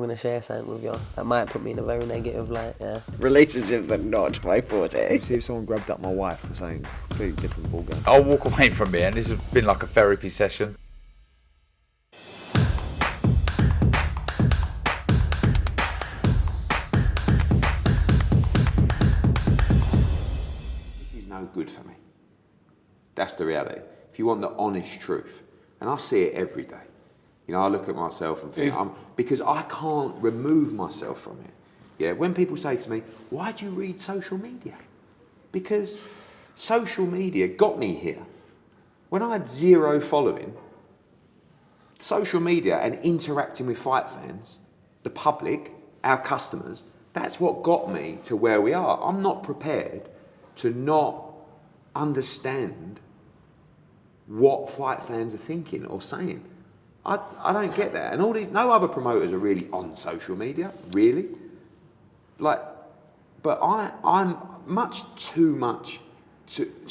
going to share something with you. That might put me in a very negative light, yeah. Relationships are not my forte. See if someone grabbed up my wife or something completely different ballgame. I'll walk away from it, and this has been like a therapy session. This is no good for me. That's the reality. If you want the honest truth, and I see it every day. You know, I look at myself and think, because I can't remove myself from it. Yeah, when people say to me, why do you read social media? Because social media got me here. When I had 0 following, social media and interacting with fight fans, the public, our customers, that's what got me to where we are. I'm not prepared to not understand what fight fans are thinking or saying. I don't get that. And all these, no other promoters are really on social media, really. Like, but I'm much too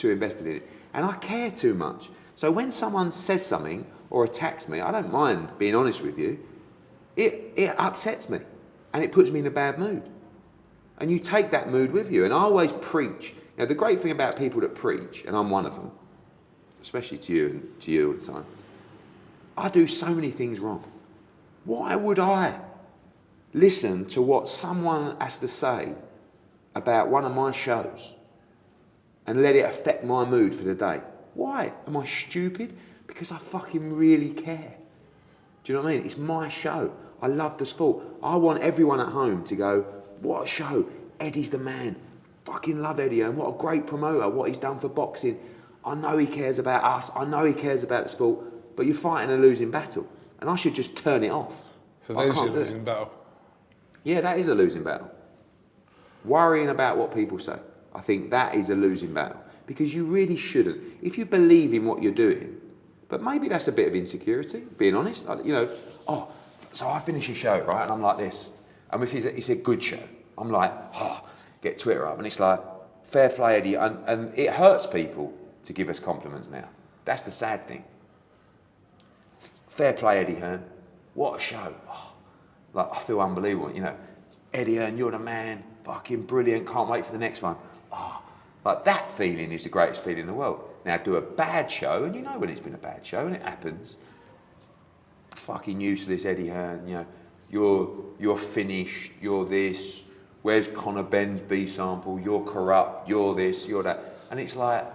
invested in it. And I care too much. So when someone says something or attacks me, I don't mind being honest with you. It upsets me and it puts me in a bad mood. And you take that mood with you. And I always preach. Now, the great thing about people that preach, and I'm one of them, especially to you and to you all the time, I do so many things wrong. Why would I listen to what someone has to say about one of my shows and let it affect my mood for the day? Why? Am I stupid? Because I fucking really care. Do you know what I mean? It's my show. I love the sport. I want everyone at home to go, what a show. Eddie's the man. Fucking love Eddie, and what a great promoter, what he's done for boxing. I know he cares about us. I know he cares about the sport. But you're fighting a losing battle, and I should just turn it off. So there's your losing battle. Yeah, that is a losing battle. Worrying about what people say, I think that is a losing battle, because you really shouldn't. If you believe in what you're doing, but maybe that's a bit of insecurity, being honest. You know, so I finish a show, right, and I'm like this. And if it's a good show, I'm like, get Twitter up, and it's like, fair play, Eddie, and it hurts people to give us compliments now. That's the sad thing. Fair play, Eddie Hearn. What a show. Like, I feel unbelievable, you know. Eddie Hearn, you're the man. Fucking brilliant. Can't wait for the next one. Like, that feeling is the greatest feeling in the world. Now, do a bad show, and you know when it's been a bad show, and it happens. Fucking useless, Eddie Hearn, you know. You're finished. You're this. Where's Conor Benn's B sample? You're corrupt. You're this. You're that. And it's like,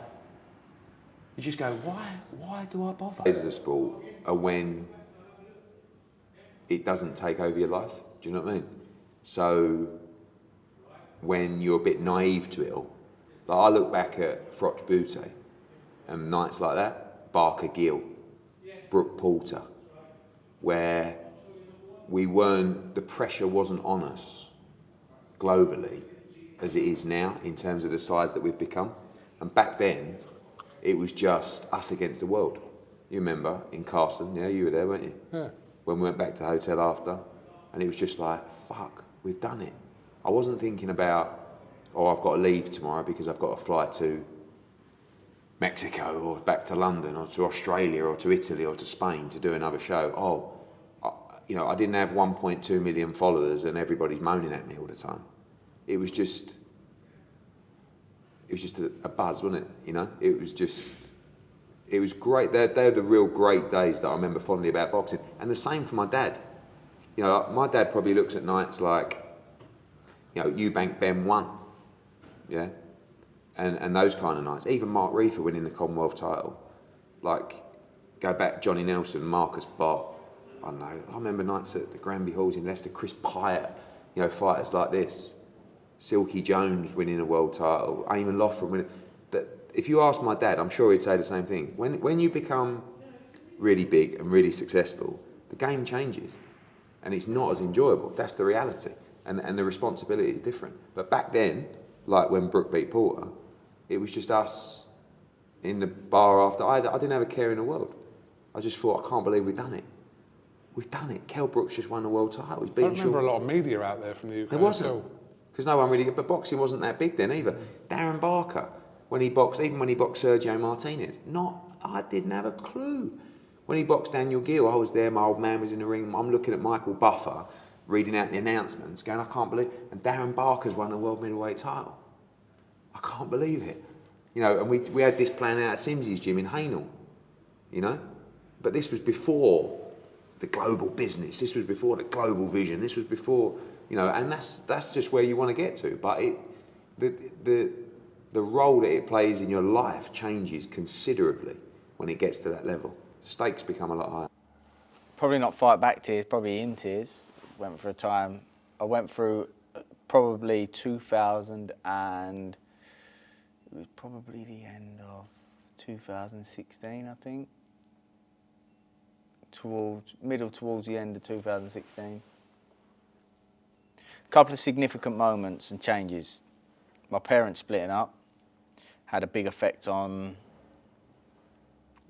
you just go, why do I bother? This is a sport when it doesn't take over your life. Do you know what I mean? So when you're a bit naive to it all, like I look back at Froch Butte and nights like that, Barker Gill, Brooke Porter, where the pressure wasn't on us globally as it is now in terms of the size that we've become. And back then, it was just us against the world. You remember in Carson, yeah, you were there, weren't you? Yeah. When we went back to the hotel after, and it was just like, fuck, we've done it. I wasn't thinking about, I've got to leave tomorrow because I've got to fly to Mexico or back to London or to Australia or to Italy or to Spain to do another show. I didn't have 1.2 million followers and everybody's moaning at me all the time. It was just a buzz, wasn't it? You know, it was great. They're the real great days that I remember fondly about boxing. And the same for my dad. You know, my dad probably looks at nights like, you know, Eubank Ben won, yeah, and those kind of nights. Even Mark Reefer winning the Commonwealth title, like go back Johnny Nelson, Marcus Bott. I don't know. I remember nights at the Granby Halls in Leicester, Chris Pyatt, you know, fighters like this. Silky Jones winning a world title, Eamon Loughran winning. That, if you ask my dad, I'm sure he'd say the same thing. When you become really big and really successful, the game changes, and it's not as enjoyable. That's the reality, and the responsibility is different. But back then, like when Brooke beat Porter, it was just us in the bar after. I didn't have a care in the world. I just thought, I can't believe we've done it. We've done it. Kell Brooks just won the world title. He's I remember a lot of media out there from the UK. There wasn't. Because no one really, but boxing wasn't that big then either. Darren Barker, even when he boxed Sergio Martinez, I didn't have a clue. When he boxed Daniel Gill, I was there, my old man was in the ring, I'm looking at Michael Buffer, reading out the announcements, going, I can't believe, and Darren Barker's won the world middleweight title. I can't believe it. You know, and we had this plan out at Sims's gym in Haynell, you know? But this was before the global business, this was before the global vision, this was before, you know, and that's just where you want to get to. But the role that it plays in your life changes considerably when it gets to that level. Stakes become a lot higher. Probably not fight back tears, probably in tears. Went for a time. I went through probably 2000 and it was probably the end of 2016, I think. Towards the end of 2016. A couple of significant moments and changes. My parents splitting up had a big effect on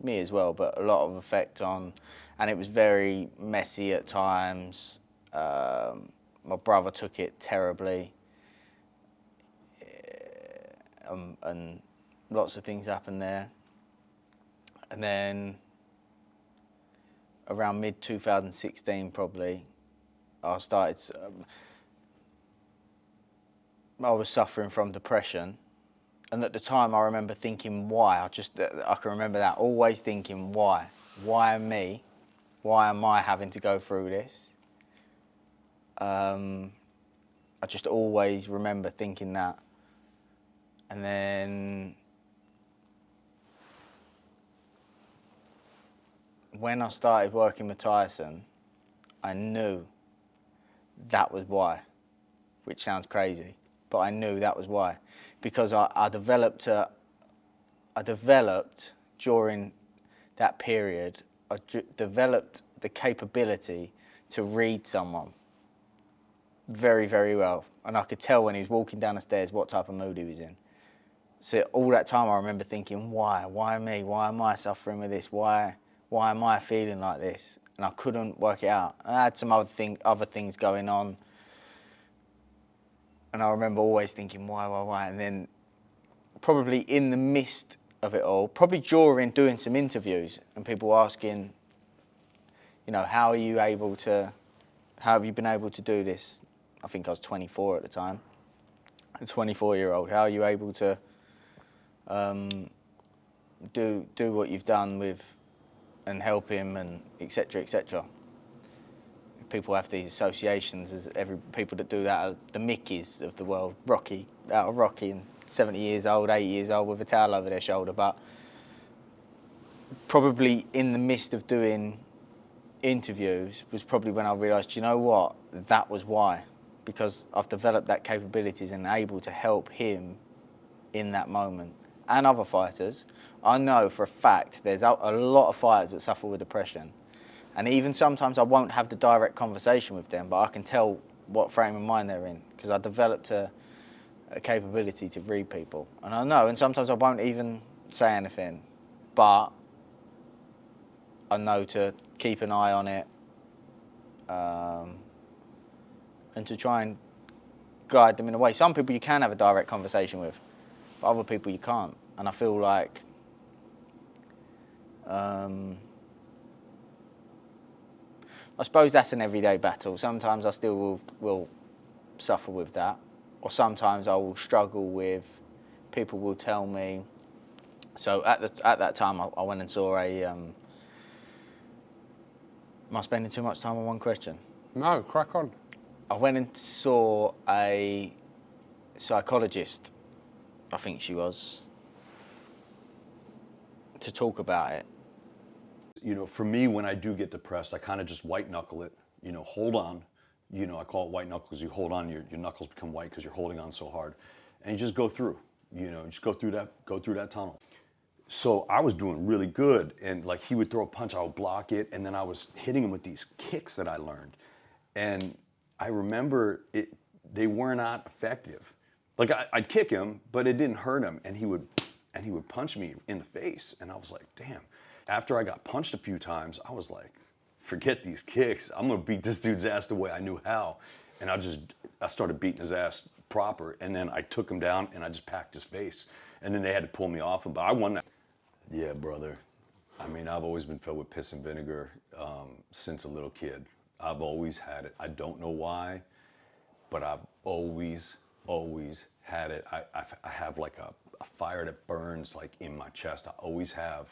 me as well, but a lot of effect on, and it was very messy at times. My brother took it terribly, and lots of things happened there. And then around mid 2016 probably, I was suffering from depression, and at the time I remember thinking why. I can remember that, always thinking why me, why am I having to go through this? I just always remember thinking that. And then when I started working with Tyson, I knew that was why, which sounds crazy, but I knew that was why. Because I developed during that period, developed the capability to read someone very, very well. And I could tell when he was walking down the stairs what type of mood he was in. So all that time I remember thinking, why me? Why am I suffering with this? Why am I feeling like this? And I couldn't work it out. And I had some other things going on. And I remember always thinking, why? And then probably in the midst of it all, probably during doing some interviews and people asking, you know, how have you been able to do this? I think I was 24 at the time, a 24-year-old. How are you able to do what you've done with and help him and et cetera, et cetera. People have these associations as people that do that are the Mickeys of the world. Rocky, out of Rocky, and 70 years old, 80 years old with a towel over their shoulder. But probably in the midst of doing interviews was probably when I realised, you know what, that was why. Because I've developed that capabilities and able to help him in that moment. And other fighters. I know for a fact there's a lot of fighters that suffer with depression. And even sometimes I won't have the direct conversation with them, but I can tell what frame of mind they're in because I developed a capability to read people. And I know, and sometimes I won't even say anything, but I know to keep an eye on it and to try and guide them in a way. Some people you can have a direct conversation with, but other people you can't. And I feel like I suppose that's an everyday battle. Sometimes I still will suffer with that, or sometimes I will struggle with. People will tell me. So at that time, I went and saw a. Am I spending too much time on one question? No, crack on. I went and saw a psychologist, I think she was, to talk about it. You know, for me, when I do get depressed, I kind of just white knuckle it, you know, hold on. You know, I call it white knuckle because you hold on, your knuckles become white because you're holding on so hard. And you just go through, you know, just go through that tunnel. So I was doing really good, and like he would throw a punch, I would block it, and then I was hitting him with these kicks that I learned. And I remember they were not effective. Like I'd kick him, but it didn't hurt him, and he would punch me in the face, and I was like, damn. After I got punched a few times, I was like, forget these kicks. I'm gonna beat this dude's ass the way I knew how. And I started beating his ass proper, and then I took him down and I just packed his face. And then they had to pull me off him, but I won that. Yeah, brother. I mean, I've always been filled with piss and vinegar since a little kid. I've always had it. I don't know why, but I've always had it. I have like a fire that burns like in my chest. I always have.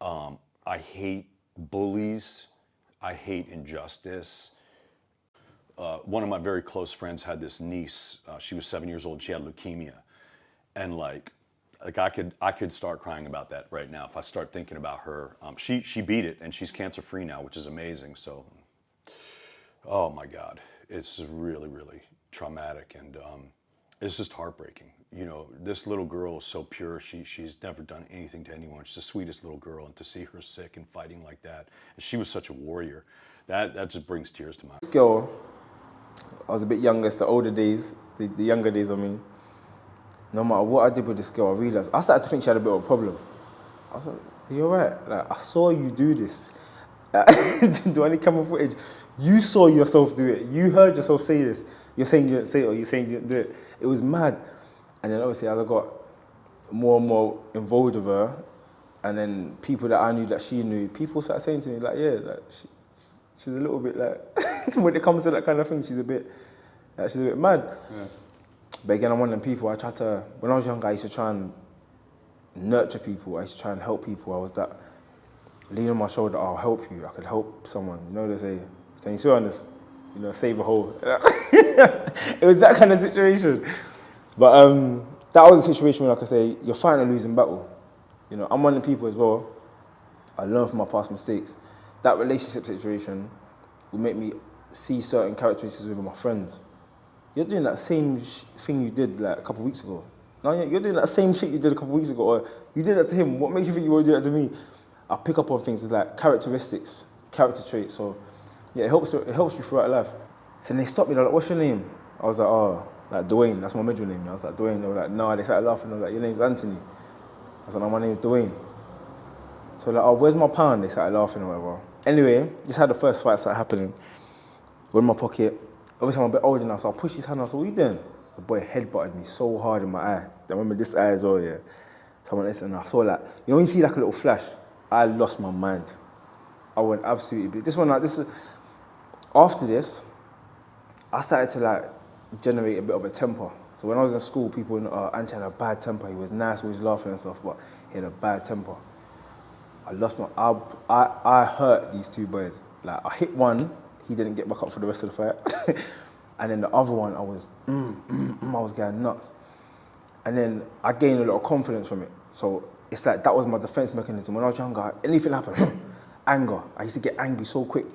I hate bullies. I hate injustice. One of my very close friends had this niece. She was 7 years old. She had leukemia, and like I could start crying about that right now if I start thinking about her. She beat it, and she's cancer free now, which is amazing. So, oh my God, it's really traumatic, and it's just heartbreaking. You know, this little girl is so pure. She's never done anything to anyone. She's the sweetest little girl, and to see her sick and fighting like that, and she was such a warrior. That just brings tears to my eyes. This girl, I was a bit younger, it's the older days, the younger days, I mean. No matter what I did with this girl, I realised, I started to think she had a bit of a problem. I was like, are you alright? Like, I saw you do this. Do I need camera footage? You saw yourself do it. You heard yourself say this. You're saying you didn't say it, or you're saying you didn't do it. It was mad. And then obviously as I got more and more involved with her, and then people that I knew that she knew, people started saying to me, like, yeah, like, she's a little bit like, when it comes to that kind of thing, she's a bit mad. Yeah. But again, I'm one of them people, when I was younger, I used to try and nurture people. I used to try and help people. I was that, lean on my shoulder, I'll help you. I could help someone. You know, they say, can you swear on this? You know, save a hole. It was that kind of situation. But that was a situation where, like I say, you're fighting a losing battle. You know, I'm one of the people as well. I learn from my past mistakes. That relationship situation will make me see certain characteristics with my friends. You're doing that same thing you did like a couple of weeks ago. No, you're doing that same shit you did a couple of weeks ago, or you did that to him. What makes you think you won't do that to me? I pick up on things like characteristics, character traits. So yeah, it helps you throughout life. So then they stopped me. They're like, "What's your name?" I was like, "Oh, like Dwayne. That's my middle name." I was like, "Dwayne." They were like, "No." They started laughing. I was like, "Your name's Anthony." I was like, "No, my name's Dwayne." So like, "Oh, where's my pound?" They started laughing or whatever. Anyway, just had the first fight start happening. We're in my pocket. Obviously, I'm a bit older now, so I pushed his hand. I was like, "What are you doing?" The boy headbutted me so hard in my eye. I remember this eye as well, yeah. So I went, listen, and I saw like, you know when you see like a little flash? I lost my mind. I went absolutely, after this, I started to like generate a bit of a temper. So when I was in school, people knew, Anthony had a bad temper. He was nice, always laughing and stuff, but he had a bad temper. I hurt these two boys. Like I hit one, he didn't get back up for the rest of the fight. And then the other one, I was going nuts. And then I gained a lot of confidence from it. So it's like that was my defense mechanism. When I was younger, anything happened, anger. I used to get angry so quick.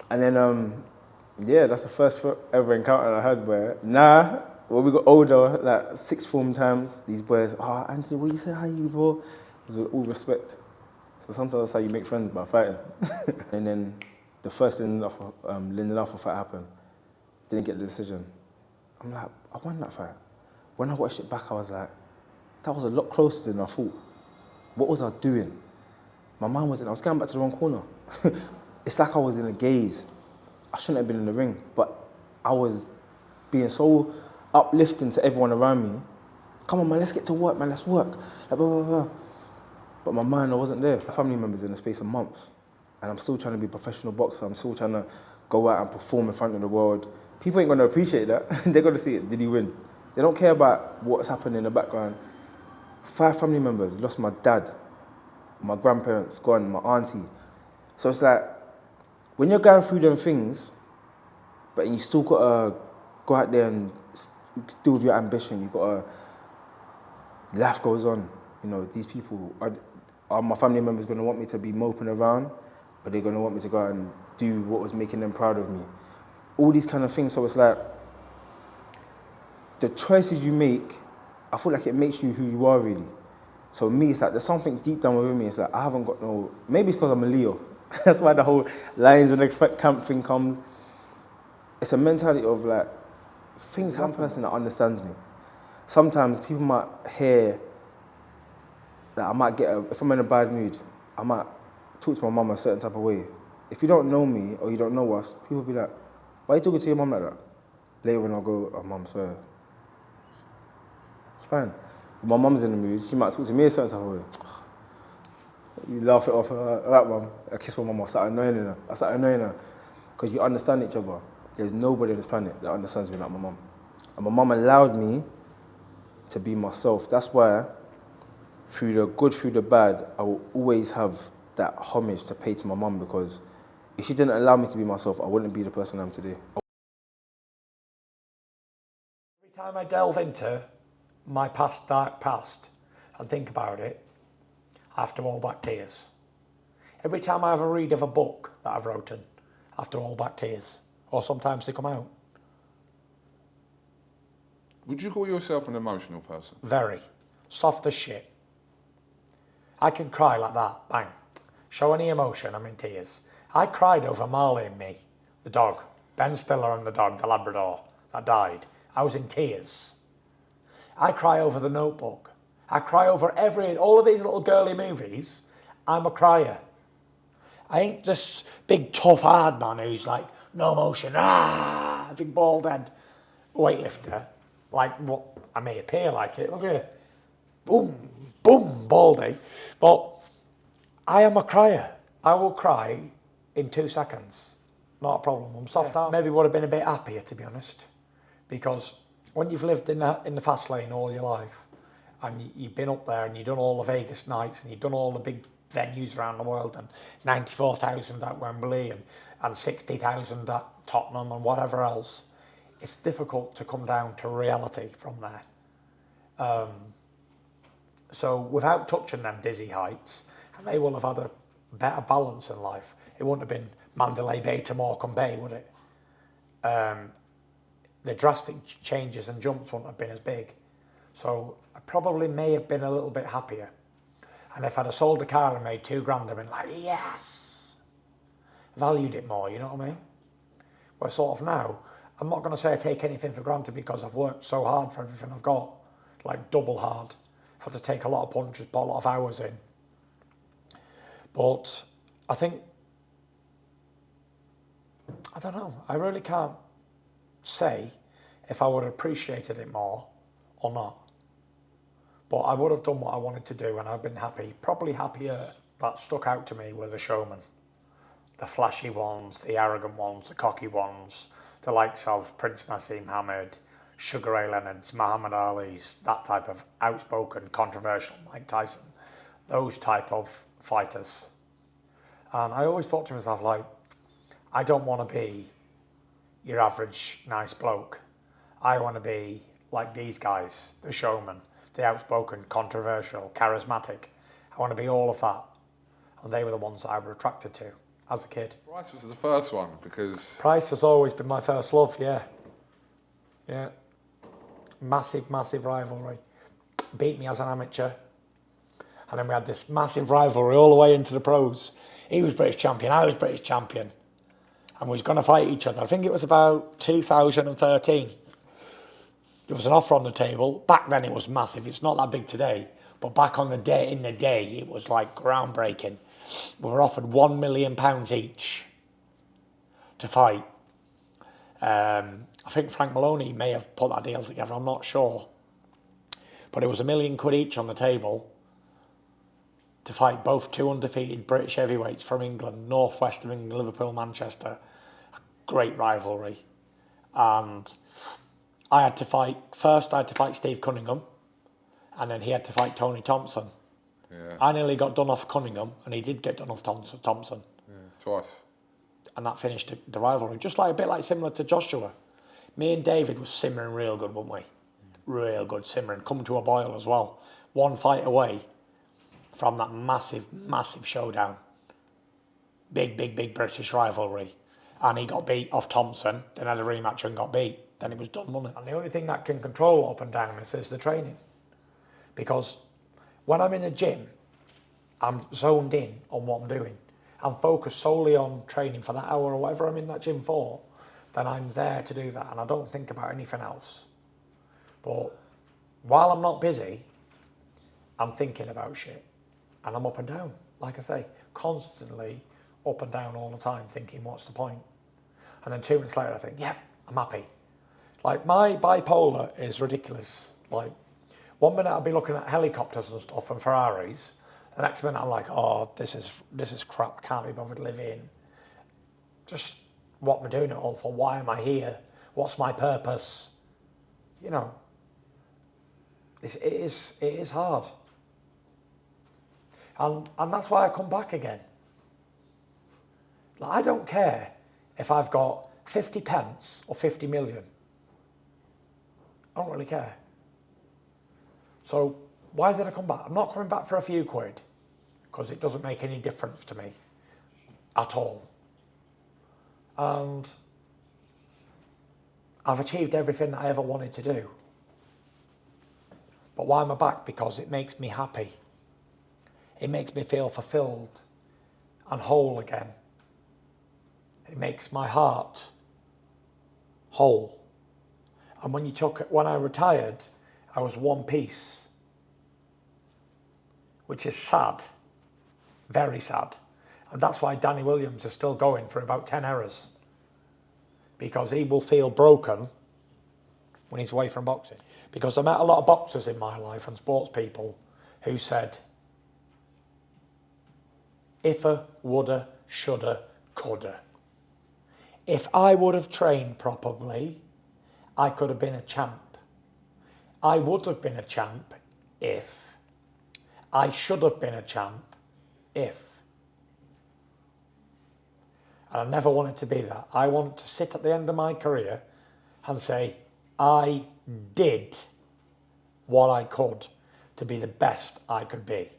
And then, yeah, that's the first ever encounter I had where, when we got older, like sixth form times, these boys, Anthony, what you say, how you, bro? It was with all respect. So sometimes that's how you make friends, by fighting. And then the first Linden Alpha fight happened. Didn't get the decision. I'm like, I won that fight. When I watched it back, I was like, that was a lot closer than I thought. What was I doing? My mind wasn't, I was going back to the wrong corner. It's like I was in a gaze. I shouldn't have been in the ring, but I was being so uplifting to everyone around me. Come on, man, let's get to work, man, let's work. Like, blah, blah, blah. But my mind, I wasn't there. My family members in the space of months, and I'm still trying to be a professional boxer. I'm still trying to go out and perform in front of the world. People ain't gonna appreciate that. They're gonna see it, did he win? They don't care about what's happening in the background. 5 family members, lost my dad, my grandparents gone, my auntie. So it's like, when you're going through them things, but you still gotta go out there and still with your ambition, you gotta, life goes on. You know, these people, are my family members gonna want me to be moping around, or they're gonna want me to go out and do what was making them proud of me? All these kind of things, so it's like, the choices you make, I feel like it makes you who you are really. So me, it's like, there's something deep down within me, it's like, I haven't got no, maybe it's because I'm a Leo. That's why the whole lions in the camp thing comes. It's a mentality of like, things happen. One person that understands me. Sometimes people might hear that I might get, if I'm in a bad mood, I might talk to my mum a certain type of way. If you don't know me or you don't know us, people will be like, why are you talking to your mum like that? Later when I'll go, oh mum, sorry. It's fine. If my mum's in the mood, she might talk to me a certain type of way. You laugh it off. Alright, mum. I kiss my mum. I started annoying her. Because you understand each other. There's nobody on this planet that understands me like my mum. And my mum allowed me to be myself. That's why, through the good, through the bad, I will always have that homage to pay to my mum, because if she didn't allow me to be myself, I wouldn't be the person I am today. Every time I delve into my past, dark past, and think about it, I have to hold back tears. Every time I have a read of a book that I've written, I have to hold back tears. Or sometimes they come out. Would you call yourself an emotional person? Very. Soft as shit. I can cry like that, bang. Show any emotion, I'm in tears. I cried over Marley and me, the dog. Ben Stiller and the dog, the Labrador, that died. I was in tears. I cry over The Notebook. I cry over all of these little girly movies. I'm a crier. I ain't this big tough hard man who's like, no emotion, big bald head weightlifter. Like what I may appear like it. Look here. Boom, boom, baldy. But I am a crier. I will cry in 2 seconds. Not a problem. I'm soft out. Maybe would have been a bit happier, to be honest. Because when you've lived in the fast lane all your life, and you've been up there and you've done all the Vegas nights and you've done all the big venues around the world, and 94,000 at Wembley and 60,000 at Tottenham and whatever else, it's difficult to come down to reality from there. So without touching them dizzy heights, and they will have had a better balance in life. It wouldn't have been Mandalay Bay to Morecambe Bay, would it? The drastic changes and jumps wouldn't have been as big. So I probably may have been a little bit happier. And if I'd have sold the car and made $2,000, I'd been like, yes! Valued it more, you know what I mean? Where sort of now, I'm not going to say I take anything for granted because I've worked so hard for everything I've got, like double hard. I've had to take a lot of punches, put a lot of hours in. But I think, I don't know, I really can't say if I would have appreciated it more or not. But I would have done what I wanted to do and I've been happy. Probably happier that stuck out to me were the showmen. The flashy ones, the arrogant ones, the cocky ones, the likes of Prince Nassim Hamed, Sugar Ray Leonard's, Muhammad Ali's, that type of outspoken, controversial Mike Tyson, those type of fighters. And I always thought to myself, like, I don't want to be your average nice bloke. I want to be like these guys, the showmen, the outspoken, controversial, charismatic. I want to be all of that. And they were the ones that I was attracted to as a kid. Price was the first one because... Price has always been my first love, yeah. Yeah. Massive, massive rivalry. Beat me as an amateur. And then we had this massive rivalry all the way into the pros. He was British champion, I was British champion. And we was going to fight each other. I think it was about 2013. There was an offer on the table. Back then it was massive. It's not that big today. But back in the day, it was like groundbreaking. We were offered £1 million each to fight. I think Frank Maloney may have put that deal together, I'm not sure. But it was £1 million each on the table to fight both two undefeated British heavyweights from England, northwest of England, Liverpool, Manchester. A great rivalry. And I had to fight Steve Cunningham, and then he had to fight Tony Thompson. Yeah. I nearly got done off Cunningham, and he did get done off Thompson. Yeah, twice. And that finished the rivalry. Just like a bit like similar to Joshua. Me and David was simmering real good, weren't we? Real good simmering. Come to a boil as well. One fight away from that massive, massive showdown. Big, big, big British rivalry. And he got beat off Thompson, then had a rematch and got beat. Then it was done, wasn't it? And the only thing that can control up and down is the training. Because when I'm in the gym, I'm zoned in on what I'm doing. I'm focused solely on training for that hour or whatever I'm in that gym for. Then I'm there to do that and I don't think about anything else. But while I'm not busy, I'm thinking about shit. And I'm up and down, like I say, constantly up and down all the time, thinking, what's the point? And then 2 minutes later, I think, yeah, I'm happy. Like, my bipolar is ridiculous. Like, 1 minute I'll be looking at helicopters and stuff and Ferraris. The next minute I'm like, oh, this is crap. I can't be bothered living. Just what am I doing it all for? Why am I here? What's my purpose? You know, it is hard. And that's why I come back again. Like, I don't care if I've got 50 pence or 50 million. I don't really care. So why did I come back? I'm not coming back for a few quid, because it doesn't make any difference to me at all. And I've achieved everything that I ever wanted to do. But why am I back? Because it makes me happy. It makes me feel fulfilled and whole again. It makes my heart whole. And when I retired, I was one piece, which is sad, very sad. And that's why Danny Williams is still going for about 10 hours, because he will feel broken when he's away from boxing. Because I met a lot of boxers in my life and sports people who said, if'a, woulda, shoulda, coulda. If I would have trained properly, I could have been a champ. I would have been a champ if. I should have been a champ if. And I never wanted to be that. I wanted to sit at the end of my career and say, I did what I could to be the best I could be.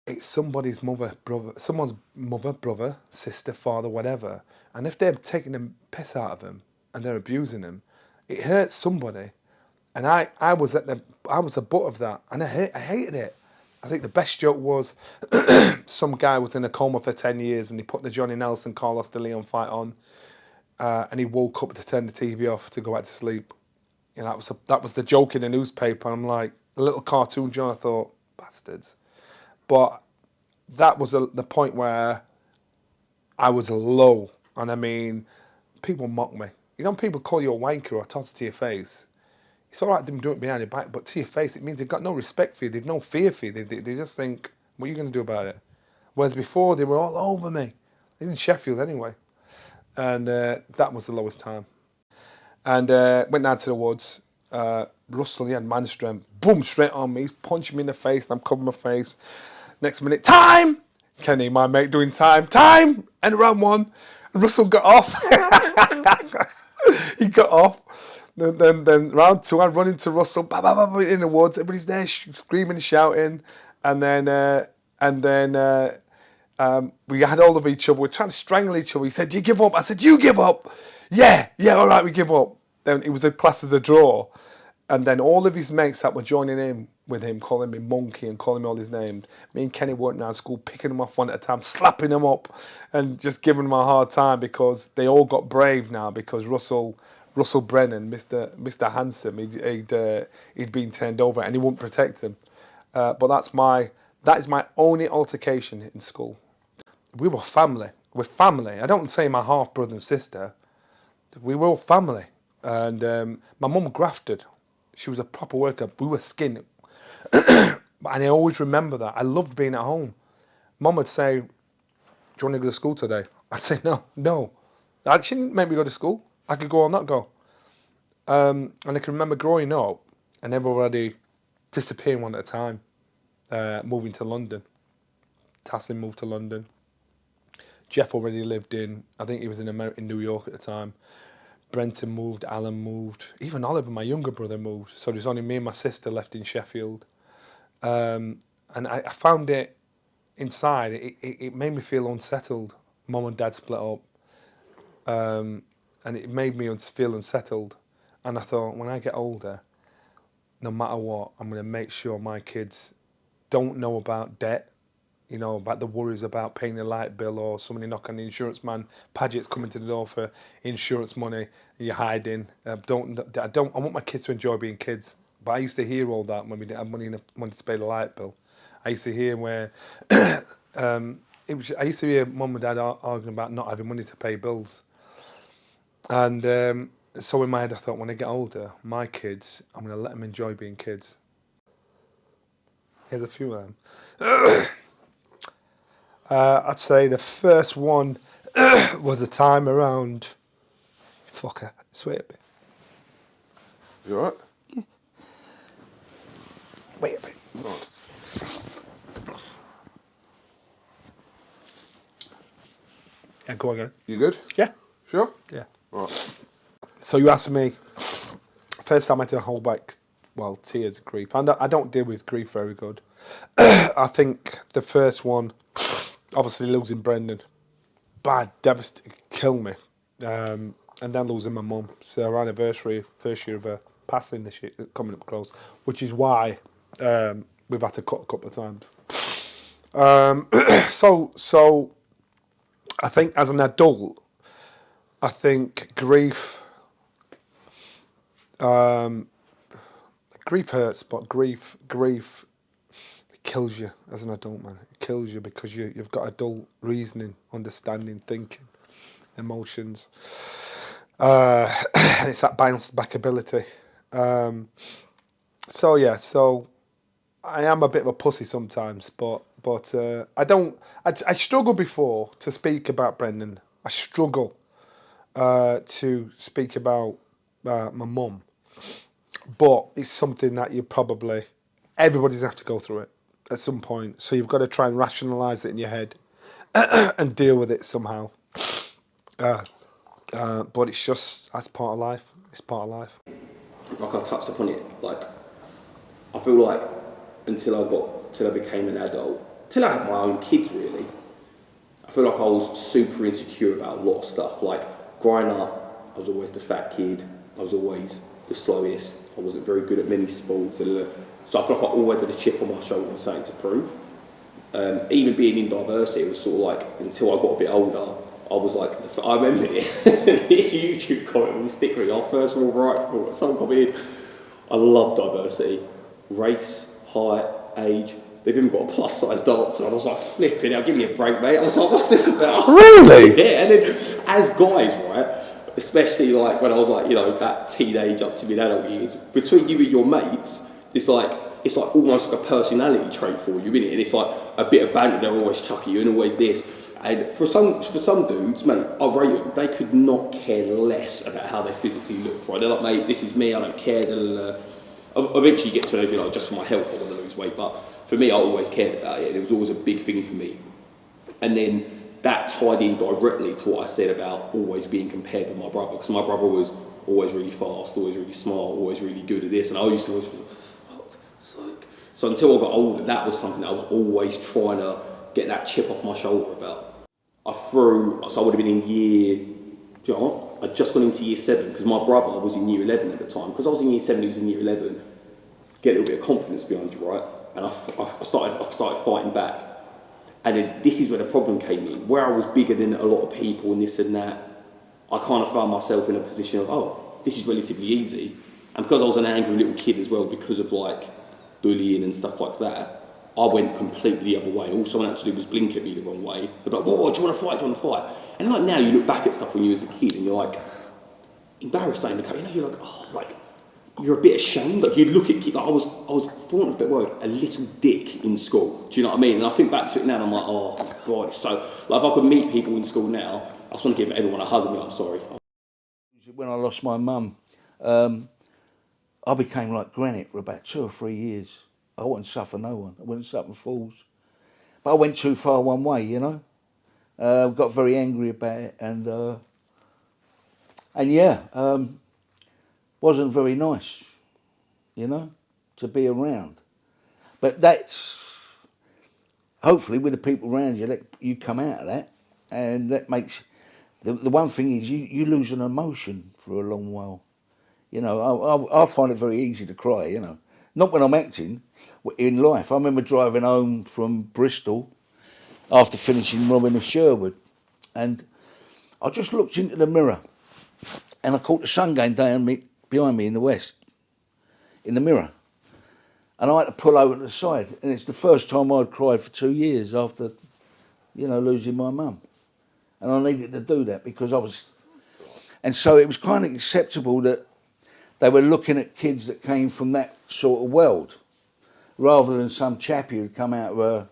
It's somebody's mother, brother, someone's mother, brother, sister, father, whatever. And if they're taking the piss out of them and they're abusing them, it hurts somebody. And I was the butt of that, and I hated it. I think the best joke was some guy was in a coma for 10 years and he put the Johnny Nelson Carlos de Leon fight on, and he woke up to turn the TV off to go back to sleep. You know, that was the joke in the newspaper. I'm like, a little cartoon John. I thought, bastards. But that was the point where I was low. And I mean, people mock me. You know, people call you a wanker or toss it to your face. It's all right them doing it behind your back, but to your face, it means they've got no respect for you. They've no fear for you. They just think, what are you going to do about it? Whereas before, they were all over me. In Sheffield anyway. And that was the lowest time. And went down to the woods. Russell, he had man strength. Boom, straight on me. He's punching me in the face, and I'm covering my face. Next minute, time! Kenny, my mate, doing time. Time! And round one. And Russell got off. He got off. Then round two, I run into Russell, bah, bah, bah, bah, in the woods. Everybody's there screaming and shouting. And then we had all of each other. We're trying to strangle each other. He said, do you give up? I said, you give up. Yeah, all right, we give up. Then it was a class as a draw. And then all of his mates that were joining in with him, calling me monkey and calling me all his names. Me and Kenny weren't around school, picking them off one at a time, slapping them up and just giving them a hard time, because they all got brave now, because Russell Brennan, Mr. Handsome, he'd been turned over and he wouldn't protect him. But that is my only altercation in school. We were family. We're family. I don't say my half brother and sister. We were all family. And my mum grafted. She was a proper worker. We were skin. And I always remember that. I loved being at home. Mum would say, do you want to go to school today? I'd say, no. She didn't make me go to school. I could go or not go. And I can remember growing up and everybody disappearing one at a time, moving to London. Tyson moved to London. Jeff already lived I think he was in New York at the time. Brenton moved, Alan moved, even Oliver, my younger brother, moved. So there's only me and my sister left in Sheffield. And I found it inside, it made me feel unsettled. Mum and Dad split up. And it made me feel unsettled. And I thought, when I get older, no matter what, I'm going to make sure my kids don't know about debt, you know, about the worries about paying a light bill, or somebody knocking on the insurance man, Paget's coming to the door for insurance money, and you're hiding. I want my kids to enjoy being kids. But I used to hear all that when we didn't have money to pay the light bill. I used to hear where, I used to hear mum and dad arguing about not having money to pay bills. And So in my head, I thought, when I get older, my kids, I'm going to let them enjoy being kids. Here's a few of them. I'd say the first one was a time around... Fucker, sweet a bit. You alright? Wait a bit. Right. Yeah, go again. You good? Yeah. Sure? Yeah. Right. So you asked me, first time I had to hold back, well, tears of grief. I don't deal with grief very good. I think the first one, obviously losing Brendan, bad, devastating, killed me. And then losing my mum. So our anniversary, first year of her passing this year, coming up close, which is why we've had to cut a couple of times. So I think as an adult, I think grief hurts, but grief it kills you as an adult, man. It kills you because you've got adult reasoning, understanding, thinking, emotions. And it's that bounce back ability. So I am a bit of a pussy sometimes, but I struggle before to speak about Brendan. I struggle to speak about my mum, but it's something that everybody's have to go through it at some point. So you've got to try and rationalise it in your head and deal with it somehow. But it's just, that's part of life. It's part of life. Like I touched upon it, like I feel like until I became an adult, till I had my own kids really, I feel like I was super insecure about a lot of stuff. Like growing up, I was always the fat kid, I was always the slowest, I wasn't very good at many sports, so I feel like I always had a chip on my shoulder and something to prove. Even being in diversity, it was sort of like, until I got a bit older, I was like, I remember this YouTube comment will stick with me. Our first rule right, someone commented, I love diversity, race, height, age. They've even got a plus size dancer. And I was like, flipping out, give me a break, mate. I was like, what's this about? Really? Yeah, and then as guys, right, especially like when I was like, that teenage up to mid-adult years, between you and your mates, it's like almost like a personality trait for you, innit? And it's like a bit of banter, they're always chucking you and always this. And for some dudes, mate, I rate them, they could not care less about how they physically look, right? They're like, mate, this is me, I don't care. Eventually you get to an age, like, just for my health, I want to lose weight. But for me, I always cared about it, and it was always a big thing for me. And then that tied in directly to what I said about always being compared with my brother, because my brother was always really fast, always really smart, always really good at this, and I used to always be like, fuck. So until I got older, that was something that I was always trying to get that chip off my shoulder about. So I would have been in I'd just gone into year 7, because my brother was in year 11 at the time. Because I was in year 7, he was in year 11, get a little bit of confidence behind you, right? And I started fighting back. And then this is where the problem came in, where I was bigger than a lot of people and this and that. I kind of found myself in a position of, this is relatively easy. And because I was an angry little kid as well, because of like bullying and stuff like that, I went completely the other way. All someone had to do was blink at me the wrong way. They'd be like, whoa, do you want to fight? Do you want to fight? And like now you look back at stuff when you was a kid and you're like, embarrassed saying the you're like, you're a bit ashamed. Like you look at kids, like I was, for want of a better word, a little dick in school. Do you know what I mean? And I think back to it now and I'm like, oh God, it's so, like if I could meet people in school now, I just want to give everyone a hug and be like, I'm sorry. When I lost my mum, I became like granite for about 2 or 3 years. I wouldn't suffer no one. I wouldn't suffer fools. But I went too far one way, got very angry about it, and wasn't very nice, to be around. But that's hopefully with the people around you, you come out of that, and that makes the one thing is you lose an emotion for a long while. I find it very easy to cry. Not when I'm acting. In life, I remember driving home from Bristol after finishing robbing of Sherwood, and I just looked into the mirror and I caught the sun going down behind me in the west, in the mirror, and I had to pull over to the side, and it's the first time I'd cried for 2 years after, losing my mum, and I needed to do that because I was, And so it was kind of acceptable that they were looking at kids that came from that sort of world, rather than some chappie who'd come out of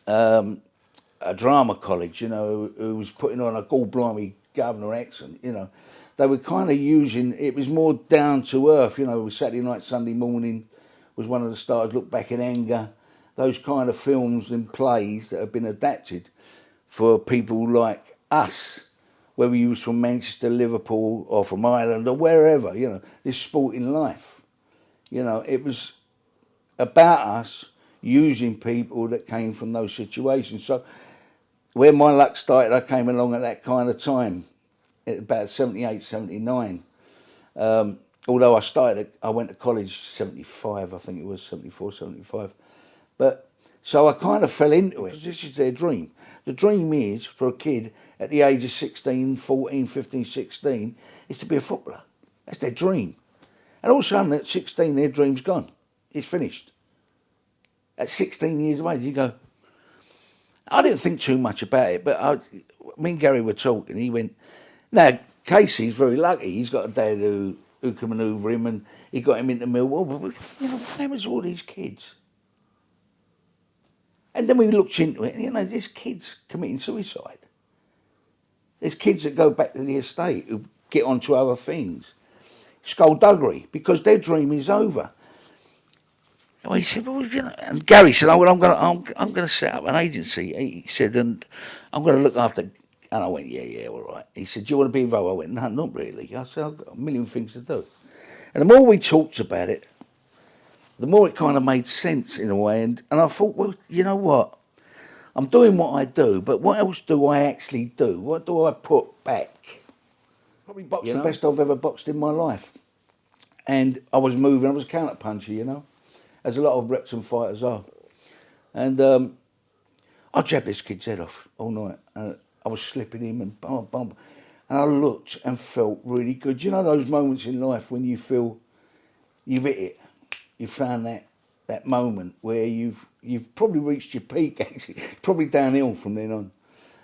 a drama college, you know, who was putting on a gall-blimey governor accent, you know. They were kind of using, it was more down to earth, you know, Saturday Night, Sunday Morning was one of the stars, Look Back in Anger, those kind of films and plays that have been adapted for people like us, whether you was from Manchester, Liverpool, or from Ireland, or wherever, you know, this sporting life. You know, it was about us using people that came from those situations. So where my luck started, I came along at that kind of time, at about 78, 79. Although I went to college 75, I think it was, 74, 75. But, so I kind of fell into it. This is their dream. The dream is, for a kid at the age of 16, 14, 15, 16, is to be a footballer. That's their dream. And all of a sudden, at 16, their dream's gone. It's finished. At 16 years of age, you go, I didn't think too much about it, but me and Gary were talking. He went, now, Casey's very lucky. He's got a dad who can manoeuvre him, and he got him into Millwall. But, you know, where was all these kids? And then we looked into it, and, you know, there's kids committing suicide. There's kids that go back to the estate who get onto other things. Skullduggery, because their dream is over. Well, he said, well, you know, and Gary said, oh, well, I'm going to set up an agency. He said, and I'm going to look after. And I went, yeah, all right. He said, do you want to be involved? I went, no, not really. I said, I've got a million things to do. And the more we talked about it, the more it kind of made sense in a way. And I thought, well, you know what? I'm doing what I do, but what else do I actually do? What do I put back? Probably boxing. It's the best I've ever boxed in my life. And I was moving, I was a counter puncher, you know, as a lot of Repton fighters are. And I jabbed this kid's head off all night. And I was slipping him and bum, bum. And I looked and felt really good. You know those moments in life when you feel you've hit it? You found that moment where you've probably reached your peak, actually. Probably downhill from then on.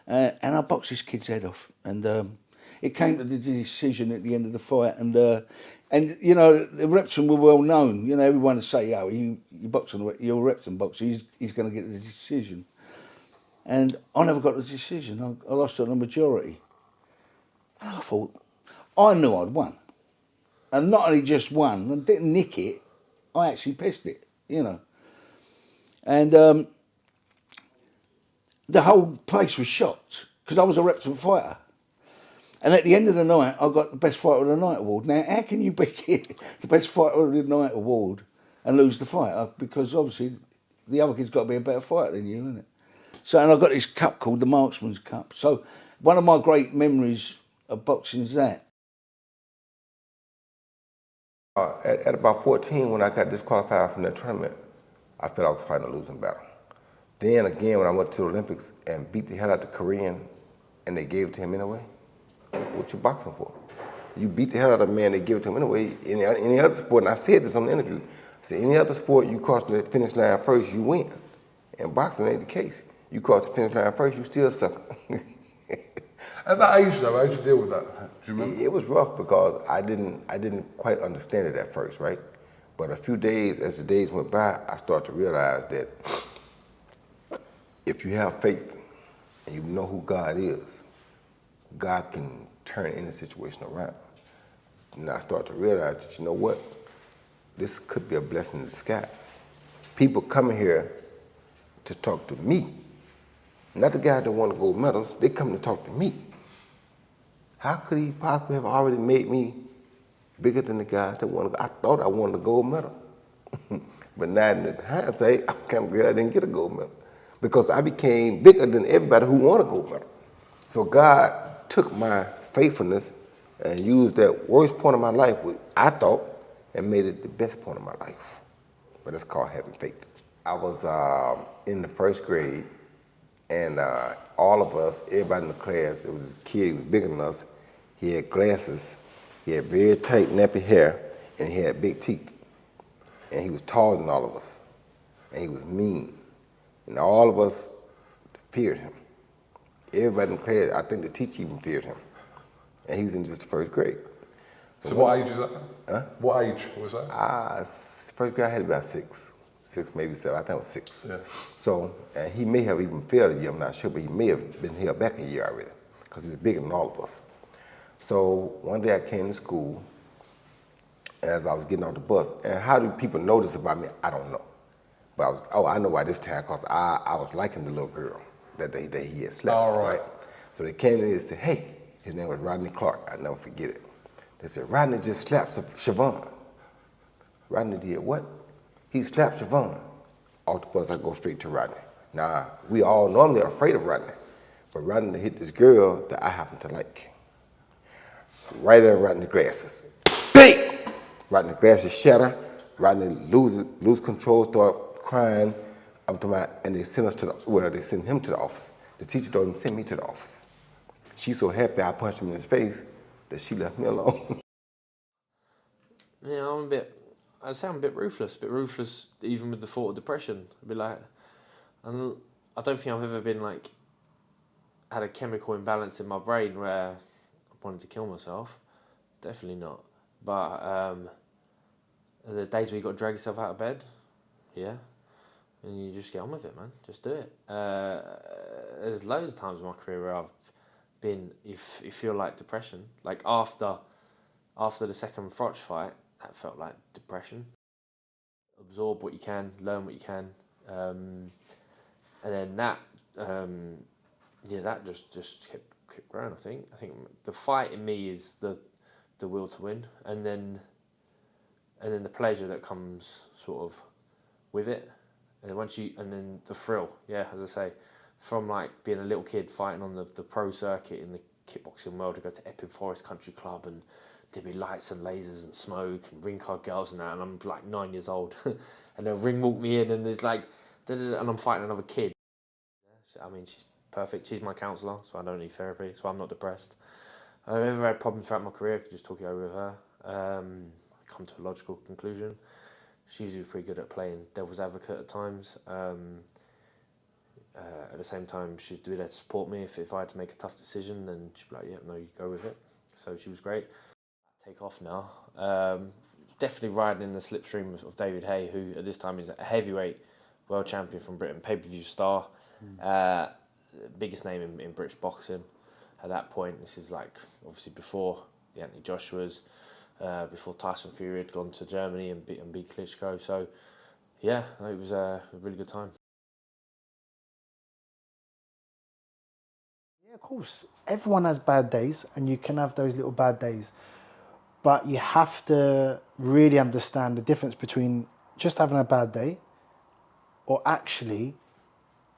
And I boxed this kid's head off. And it came to the decision at the end of the fight. And you know, the Repton were well known. You know, everyone would say, oh, you box on, you're a Repton boxer, he's going to get the decision. And I never got the decision. I lost on a majority. And I thought, I knew I'd won. And not only just won, I didn't nick it, I actually pissed it, you know. And the whole place was shocked, because I was a Repton fighter. And at the end of the night, I got the Best Fighter of the Night award. Now, how can you get the Best Fighter of the Night award and lose the fight? Because obviously, the other kid's got to be a better fighter than you, isn't it? So, and I got this cup called the Marksman's Cup. So, one of my great memories of boxing is that. At about 14, when I got disqualified from that tournament, I felt I was fighting a losing battle. Then again, when I went to the Olympics and beat the hell out of the Korean, and they gave it to him anyway, what you boxing for? You beat the hell out of a man, they give it to him anyway. Any other sport, and I said this on the interview, I said, any other sport, you cross the finish line first, you win. And boxing ain't the case. You cross the finish line first, you still suck. At that age, though, how did you deal with that? Do you remember? It was rough because I didn't quite understand it at first, right? But a few days, as the days went by, I started to realize that if you have faith and you know who God is, God can turn any situation around. And I started to realize that, you know what? This could be a blessing in disguise. People coming here to talk to me, not the guys that want to gold medals, they come to talk to me. How could he possibly have already made me bigger than the guys that wanted? I thought I wanted a gold medal. But now in hindsight, I'm kind of glad I didn't get a gold medal because I became bigger than everybody who wanted a gold medal. So God took my faithfulness and used that worst point of my life, which I thought, and made it the best point of my life. But it's called having faith. I was in the first grade, and all of us, everybody in the class, there was this kid who was bigger than us. He had glasses, he had very tight nappy hair, and he had big teeth. And he was taller than all of us, and he was mean. And all of us feared him. Everybody in the class, I think the teacher even feared him. and he was in just the first grade. So what age is that? Huh? What age was that? First grade I had about six, maybe seven. I think it was 6. Yeah. So, and he may have even failed a year. I'm not sure, but he may have been held back a year already because he was bigger than all of us. So one day I came to school as I was getting off the bus, and how do people know this about me? I don't know. But I know by this time because I was liking the little girl that he had slept, right? So they came to me and said, hey, his name was Rodney Clark. I'll never forget it. They said, Rodney just slapped Siobhan. Rodney did what? He slapped Siobhan. Off the bus, I go straight to Rodney. Now, we all normally are afraid of Rodney, but Rodney hit this girl that I happen to like. Right in Rodney's glasses. Bang! Rodney's glasses shatter. Rodney lose control, start crying. I'm talking about, and they send they send him to the office. The teacher don't even send me to the office. She's so happy I punched him in his face that she left me alone. Yeah, I sound a bit ruthless even with the thought of depression. I'd be like, I don't think I've ever been like, had a chemical imbalance in my brain where I wanted to kill myself. Definitely not. But the days where you got to drag yourself out of bed, yeah, and you just get on with it, man. Just do it. There's loads of times in my career where I've been, if you feel like depression, like after the second Froch fight, that felt like depression. Absorb what you can, learn what you can, and then that just kept growing. I think the fight in me is the will to win, and then the pleasure that comes sort of with it, and then the thrill. Yeah, as I say, from like being a little kid fighting on the pro circuit in the kickboxing world, to go to Epping Forest Country Club and there'd be lights and lasers and smoke and ring card girls and that, and I'm like 9 years old, and they'll ring walk me in and there's like, and I'm fighting another kid. I mean, she's perfect. She's my counsellor, so I don't need therapy, so I'm not depressed. I've never had problems throughout my career. I could just talk it over with her. Come to a logical conclusion. She's usually pretty good at playing devil's advocate at times. At the same time, she'd be there to support me if I had to make a tough decision, then she'd be like, yeah, no, you go with it. So she was great. Take off now. Definitely riding in the slipstream of David Hay, who at this time is a heavyweight world champion from Britain, pay-per-view star, biggest name in British boxing at that point. This is like obviously before the Anthony Joshua's, before Tyson Fury had gone to Germany and beat Klitschko. So yeah, it was a really good time. Yeah, of course. Everyone has bad days, and you can have those little bad days. But you have to really understand the difference between just having a bad day or actually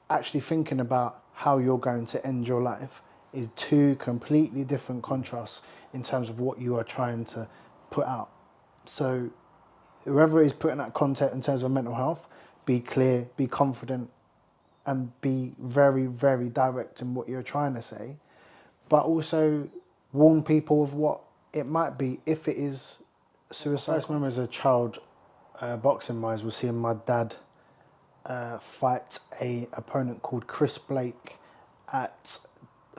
thinking about how you're going to end your life is two completely different contrasts in terms of what you are trying to put out. So whoever is putting out content in terms of mental health, be clear, be confident, and be very, very direct in what you're trying to say, but also warn people of what it might be if it is suicide. I remember as a child, boxing wise, was seeing my dad fight a opponent called Chris Blake at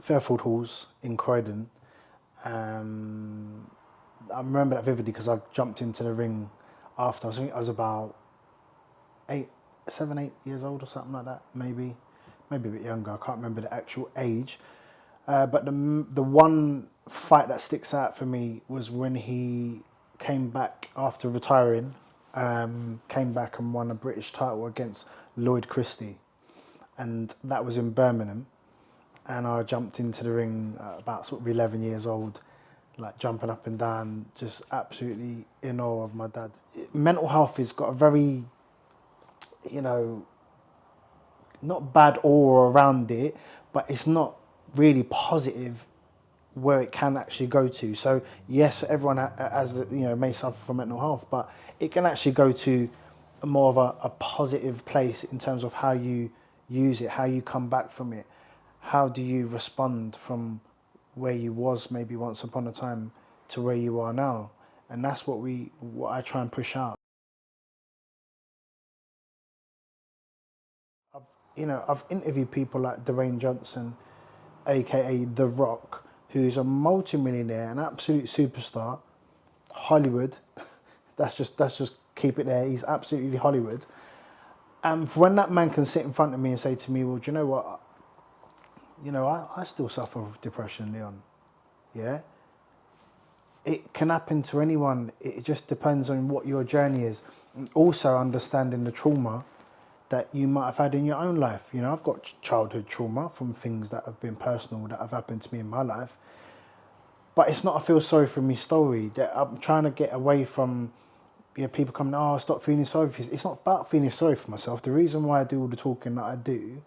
Fairfield Halls in Croydon. I remember that vividly because I jumped into the ring after. I think I was about 7, 8 years old or something like that, maybe a bit younger. I can't remember the actual age. But the one fight that sticks out for me was when he came back after retiring, came back and won a British title against Lloyd Christie. And that was in Birmingham. And I jumped into the ring about sort of 11 years old, like jumping up and down, just absolutely in awe of my dad. Mental health has got a very, not bad aura around it, but it's not really positive where it can actually go to. So yes, everyone may suffer from mental health, but it can actually go to more of a positive place in terms of how you use it, how you come back from it, how do you respond from where you was maybe once upon a time to where you are now. And that's what I try and push out. I've interviewed people like Dwayne Johnson, aka The Rock, who's a multi-millionaire, an absolute superstar, Hollywood. That's just keep it there. He's absolutely Hollywood. And when that man can sit in front of me and say to me, well, do you know what? You know, I still suffer with depression, Leon. Yeah? It can happen to anyone. It just depends on what your journey is. And also understanding the trauma that you might have had in your own life. You know, I've got childhood trauma from things that have been personal that have happened to me in my life. But it's not a feel sorry for me story. That I'm trying to get away from, you know, people coming, oh, stop feeling sorry for you. It's not about feeling sorry for myself. The reason why I do all the talking that I do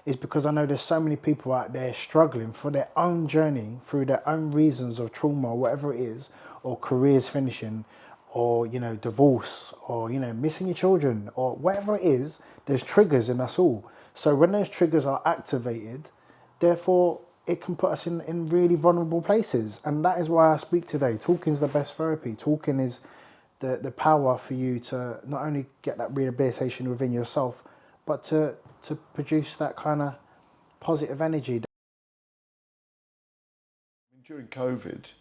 is because I know there's so many people out there struggling for their own journey, through their own reasons of trauma, or whatever it is, or careers finishing, or, you know, divorce, or, you know, missing your children, or whatever it is. There's triggers in us all. So when those triggers are activated, therefore, it can put us in really vulnerable places. And that is why I speak today. Talking is the best therapy. Talking is the power for you to not only get that rehabilitation within yourself, but to produce that kind of positive energy. During COVID,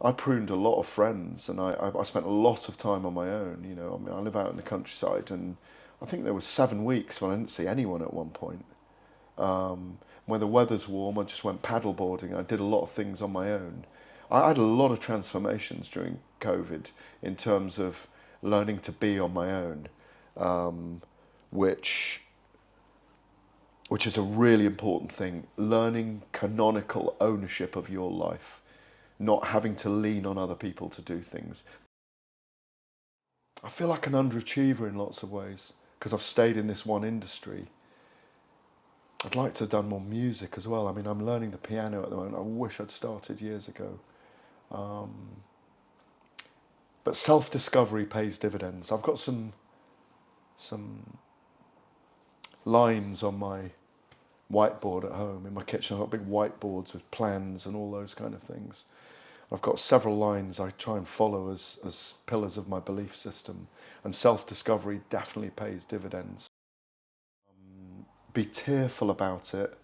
I pruned a lot of friends, and I spent a lot of time on my own. You know, I mean, I live out in the countryside, and I think there was 7 weeks when I didn't see anyone at one point. When the weather's warm, I just went paddleboarding. I did a lot of things on my own. I had a lot of transformations during COVID in terms of learning to be on my own, which is a really important thing. Learning canonical ownership of your life, not having to lean on other people to do things. I feel like an underachiever in lots of ways because I've stayed in this one industry. I'd like to have done more music as well. I mean, I'm learning the piano at the moment. I wish I'd started years ago. But self-discovery pays dividends. I've got some lines on my whiteboard at home in my kitchen. I've got big whiteboards with plans and all those kind of things. I've got several lines I try and follow as pillars of my belief system. And self-discovery definitely pays dividends. Be tearful about it,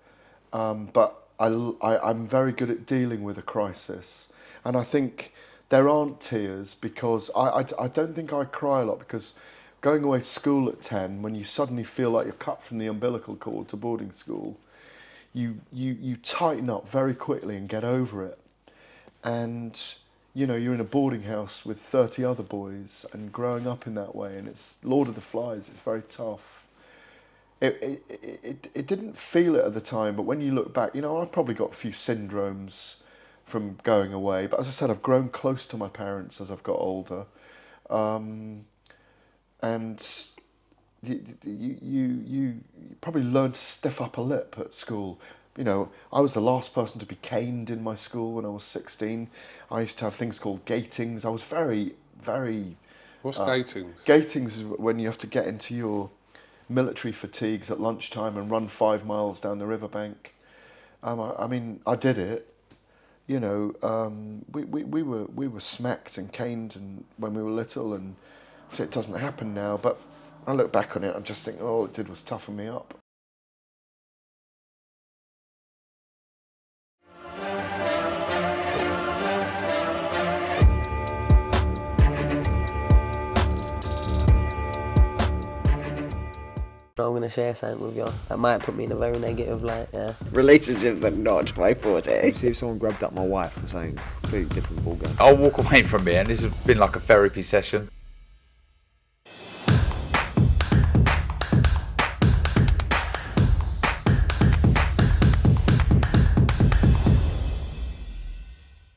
but I'm very good at dealing with a crisis. And I think there aren't tears because I don't think I cry a lot, because going away to school at 10, when you suddenly feel like you're cut from the umbilical cord to boarding school, you tighten up very quickly and get over it. And, you know, you're in a boarding house with 30 other boys and growing up in that way, and it's Lord of the Flies, it's very tough. It didn't feel it at the time, but when you look back, you know, I've probably got a few syndromes from going away. But as I said, I've grown close to my parents as I've got older, and you probably learn to stiff up a lip at school. You know, I was the last person to be caned in my school when I was 16. I used to have things called gatings. I was very. What's gatings? Gatings is when you have to get into your military fatigues at lunchtime and run 5 miles down the riverbank. I mean, I did it. You know, we were smacked and caned and when we were little, and so it doesn't happen now. But I look back on it and just think, all it did was toughen me up. I'm going to share something with you that might put me in a very negative light, yeah. Relationships are not my forte. See if someone grabbed up my wife or something, completely different ballgame. I'll walk away from it, and this has been like a therapy session.